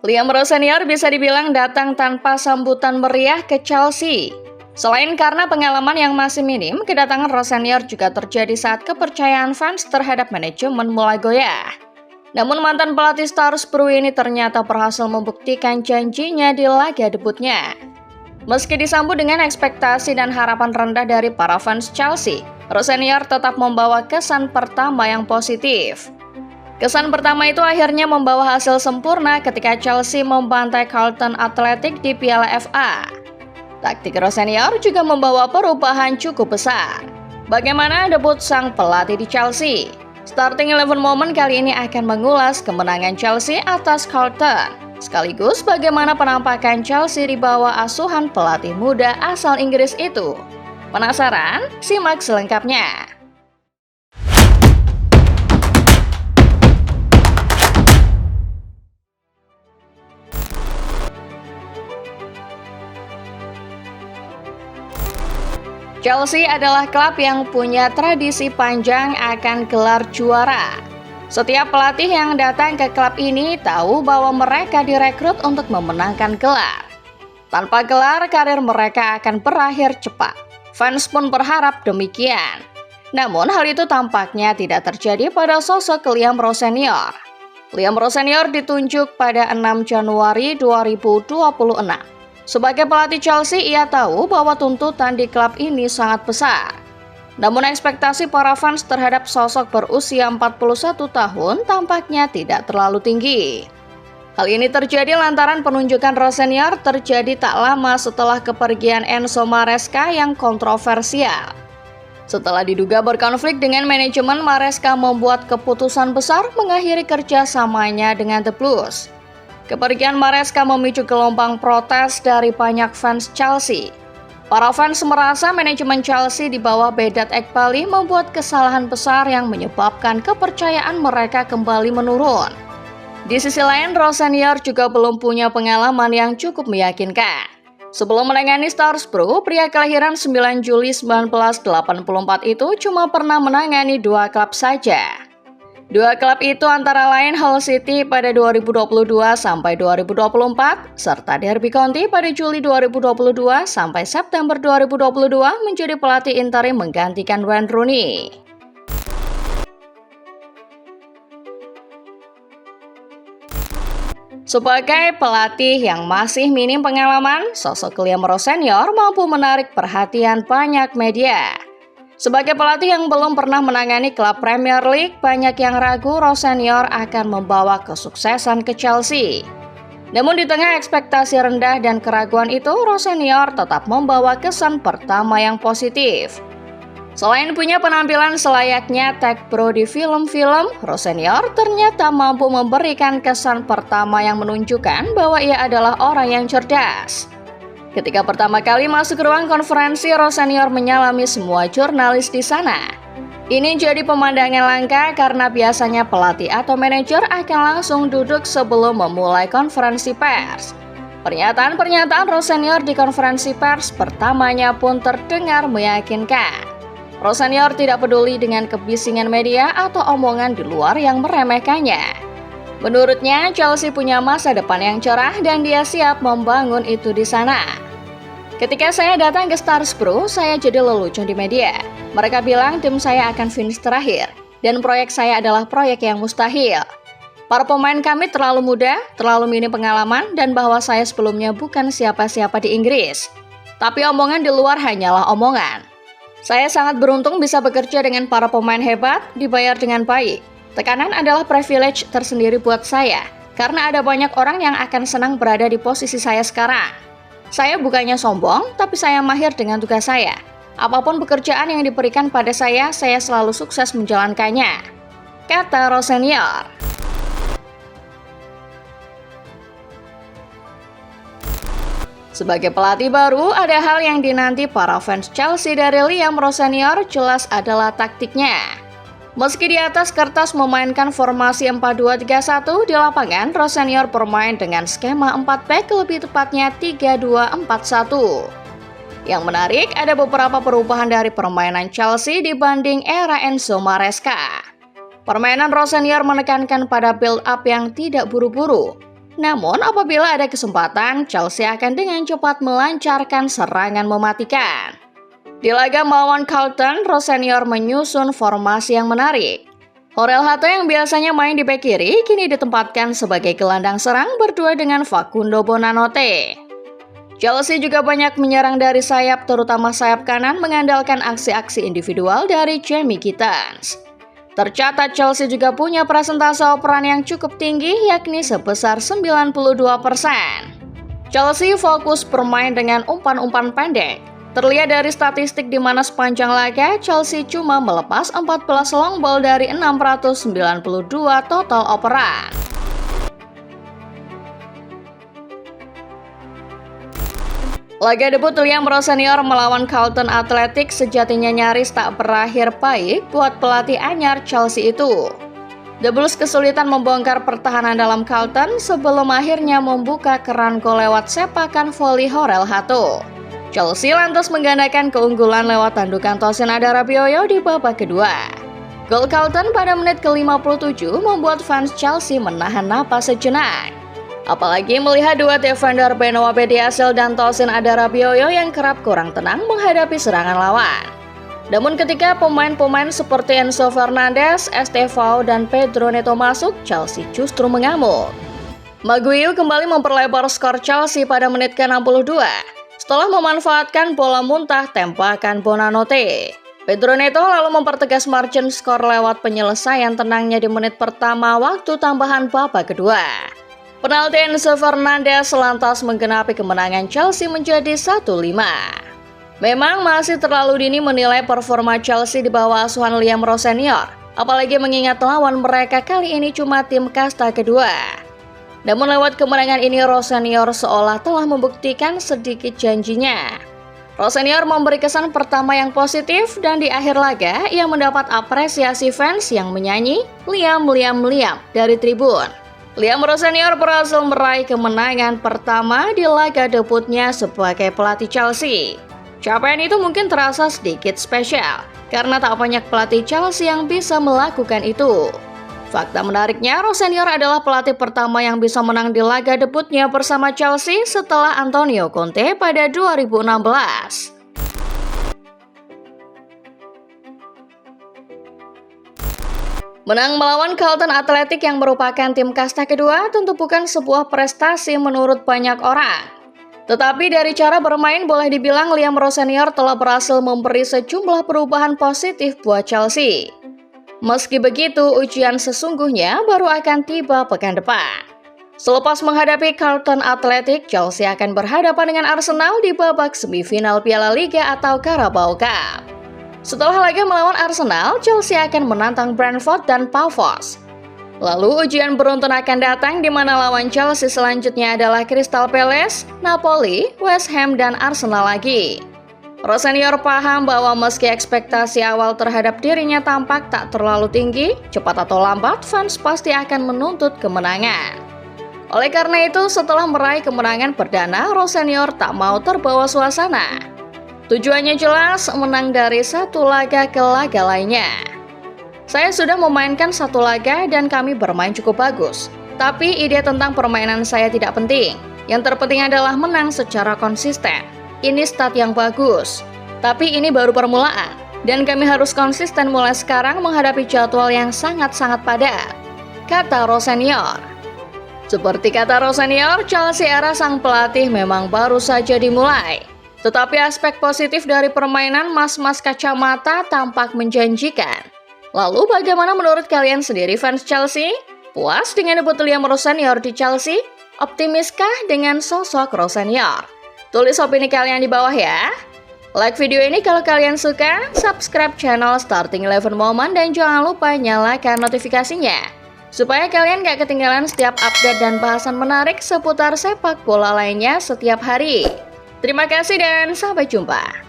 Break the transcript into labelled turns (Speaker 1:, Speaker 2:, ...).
Speaker 1: Liam Rose senior bisa dibilang datang tanpa sambutan meriah ke Chelsea. Selain karena pengalaman yang masih minim, kedatangan Rose senior juga terjadi saat kepercayaan fans terhadap manajemen mulai goyah. Namun mantan pelatih Middlesbrough ini ternyata berhasil membuktikan janjinya di laga debutnya. Meski disambut dengan ekspektasi dan harapan rendah dari para fans Chelsea, Rose senior tetap membawa kesan pertama yang positif. Kesan pertama itu akhirnya membawa hasil sempurna ketika Chelsea membantai Charlton Athletic di Piala FA. Taktik Rose senior juga membawa perubahan cukup besar. Bagaimana debut sang pelatih di Chelsea? Starting 11 Moment kali ini akan mengulas kemenangan Chelsea atas Charlton, sekaligus bagaimana penampakan Chelsea di bawah asuhan pelatih muda asal Inggris itu. Penasaran? Simak selengkapnya. Chelsea adalah klub yang punya tradisi panjang akan gelar juara. Setiap pelatih yang datang ke klub ini tahu bahwa mereka direkrut untuk memenangkan gelar. Tanpa gelar, karir mereka akan berakhir cepat. Fans pun berharap demikian. Namun hal itu tampaknya tidak terjadi pada sosok Liam Rose senior. Liam Rose senior ditunjuk pada 6 Januari 2026. Sebagai pelatih Chelsea, ia tahu bahwa tuntutan di klub ini sangat besar. Namun ekspektasi para fans terhadap sosok berusia 41 tahun tampaknya tidak terlalu tinggi. Hal ini terjadi lantaran penunjukan Rose senior terjadi tak lama setelah kepergian Enzo Maresca yang kontroversial. Setelah diduga berkonflik dengan manajemen, Maresca membuat keputusan besar mengakhiri kerjasamanya dengan The Blues. Kepergian Maresca memicu gelombang protes dari banyak fans Chelsea. Para fans merasa manajemen Chelsea di bawah Vedat Ekbali membuat kesalahan besar yang menyebabkan kepercayaan mereka kembali menurun. Di sisi lain, Rose senior juga belum punya pengalaman yang cukup meyakinkan. Sebelum menangani Middlesbrough, pria kelahiran 9 Juli 1984 itu cuma pernah menangani 2 klub saja. 2 klub itu antara lain Hull City pada 2022 sampai 2024, serta Derby County pada Juli 2022 sampai September 2022 menjadi pelatih interim menggantikan Wayne Rooney. Sebagai pelatih yang masih minim pengalaman, sosok Liam Rose senior mampu menarik perhatian banyak media. Sebagai pelatih yang belum pernah menangani klub Premier League, banyak yang ragu Rose senior akan membawa kesuksesan ke Chelsea. Namun di tengah ekspektasi rendah dan keraguan itu, Rose senior tetap membawa kesan pertama yang positif. Selain punya penampilan selayaknya tag pro di film-film, Rose senior ternyata mampu memberikan kesan pertama yang menunjukkan bahwa ia adalah orang yang cerdas. Ketika pertama kali masuk ruang konferensi, Rose senior menyalami semua jurnalis di sana. Ini jadi pemandangan langka karena biasanya pelatih atau manajer akan langsung duduk sebelum memulai konferensi pers. Pernyataan-pernyataan Rose senior di konferensi pers pertamanya pun terdengar meyakinkan. Rose senior tidak peduli dengan kebisingan media atau omongan di luar yang meremehkannya. Menurutnya, Chelsea punya masa depan yang cerah dan dia siap membangun itu di sana. Ketika saya datang ke Middlesbrough, saya jadi lelucon di media. Mereka bilang tim saya akan finish terakhir, dan proyek saya adalah proyek yang mustahil. Para pemain kami terlalu muda, terlalu minim pengalaman, dan bahwa saya sebelumnya bukan siapa-siapa di Inggris. Tapi omongan di luar hanyalah omongan. Saya sangat beruntung bisa bekerja dengan para pemain hebat, dibayar dengan baik. Tekanan adalah privilege tersendiri buat saya, karena ada banyak orang yang akan senang berada di posisi saya sekarang. Saya bukannya sombong, tapi saya mahir dengan tugas saya. Apapun pekerjaan yang diberikan pada saya selalu sukses menjalankannya, kata Rose senior. Sebagai pelatih baru, ada hal yang dinanti para fans Chelsea dari Liam Rose senior, jelas adalah taktiknya. Meski di atas kertas memainkan formasi 4-2-3-1, di lapangan Rose senior bermain dengan skema 4 back, lebih tepatnya 3-2-4-1. Yang menarik, ada beberapa perubahan dari permainan Chelsea dibanding era Enzo Maresca. Permainan Rose senior menekankan pada build up yang tidak buru-buru. Namun apabila ada kesempatan, Chelsea akan dengan cepat melancarkan serangan mematikan. Di laga melawan Charlton, Rosenior menyusun formasi yang menarik. Jorel Hato yang biasanya main di bek kiri, kini ditempatkan sebagai gelandang serang berdua dengan Facundo Bonanote. Chelsea juga banyak menyerang dari sayap, terutama sayap kanan mengandalkan aksi-aksi individual dari Jamie Gittens. Tercatat Chelsea juga punya persentase operan yang cukup tinggi, yakni sebesar 92%. Chelsea fokus bermain dengan umpan-umpan pendek. Terlihat dari statistik di mana sepanjang laga, Chelsea cuma melepas 14 long ball dari 692 total operan. Laga debut Liam Rosenior melawan Charlton Athletic sejatinya nyaris tak berakhir baik buat pelatih anyar Chelsea itu. The Blues kesulitan membongkar pertahanan dalam Charlton sebelum akhirnya membuka keran gol lewat sepakan voli Jorel Hato. Chelsea lantas menggandakan keunggulan lewat tandukan Tosin Adarabioyo di babak kedua. Gol Charlton pada menit ke-57 membuat fans Chelsea menahan napas sejenak. Apalagi melihat dua defender Benoit Badiashile dan Tosin Adarabioyo yang kerap kurang tenang menghadapi serangan lawan. Namun ketika pemain-pemain seperti Enzo Fernandez, Estevao, dan Pedro Neto masuk, Chelsea justru mengamuk. Maguire kembali memperlebar skor Chelsea pada menit ke-62 setelah memanfaatkan bola muntah tembakan Bonanote. Pedro Neto lalu mempertegas margin skor lewat penyelesaian tenangnya di menit pertama waktu tambahan babak kedua. Penalti Enzo Fernandez lantas menggenapi kemenangan Chelsea menjadi 1-5. Memang masih terlalu dini menilai performa Chelsea di bawah asuhan Liam Rosenior, apalagi mengingat lawan mereka kali ini cuma tim kasta kedua. Namun lewat kemenangan ini Rosenior seolah telah membuktikan sedikit janjinya. Rosenior memberi kesan pertama yang positif dan di akhir laga ia mendapat apresiasi fans yang menyanyi Liam dari tribun. Liam Rosenior berhasil meraih kemenangan pertama di laga debutnya sebagai pelatih Chelsea. Capaian itu mungkin terasa sedikit spesial, karena tak banyak pelatih Chelsea yang bisa melakukan itu. Fakta menariknya, Rosenior adalah pelatih pertama yang bisa menang di laga debutnya bersama Chelsea setelah Antonio Conte pada 2016. Menang melawan Charlton Athletic yang merupakan tim kasta kedua tentu bukan sebuah prestasi menurut banyak orang. Tetapi dari cara bermain boleh dibilang Liam Rosenior telah berhasil memberi sejumlah perubahan positif buat Chelsea. Meski begitu, ujian sesungguhnya baru akan tiba pekan depan. Selepas menghadapi Charlton Athletic, Chelsea akan berhadapan dengan Arsenal di babak semifinal Piala Liga atau Carabao Cup. Setelah laga melawan Arsenal, Chelsea akan menantang Brentford dan Pavos. Lalu ujian beruntun akan datang di mana lawan Chelsea selanjutnya adalah Crystal Palace, Napoli, West Ham, dan Arsenal lagi. Rosenior paham bahwa meski ekspektasi awal terhadap dirinya tampak tak terlalu tinggi, cepat atau lambat fans pasti akan menuntut kemenangan. Oleh karena itu, setelah meraih kemenangan perdana, Rosenior tak mau terbawa suasana. Tujuannya jelas, menang dari satu laga ke laga lainnya. Saya sudah memainkan satu laga dan kami bermain cukup bagus. Tapi ide tentang permainan saya tidak penting. Yang terpenting adalah menang secara konsisten. Ini stat yang bagus. Tapi ini baru permulaan. Dan kami harus konsisten mulai sekarang menghadapi jadwal yang sangat-sangat padat, kata Rosenior. Seperti kata Rosenior, Chelsea era sang pelatih memang baru saja dimulai. Tetapi aspek positif dari permainan mas-mas kacamata tampak menjanjikan. Lalu bagaimana menurut kalian sendiri fans Chelsea? Puas dengan debut Liam Rosenior di Chelsea? Optimiskah dengan sosok Rosenior? Tulis opini kalian di bawah ya. Like video ini kalau kalian suka, subscribe channel Starting 11 Moment dan jangan lupa nyalakan notifikasinya. Supaya kalian gak ketinggalan setiap update dan bahasan menarik seputar sepak bola lainnya setiap hari. Terima kasih dan sampai jumpa.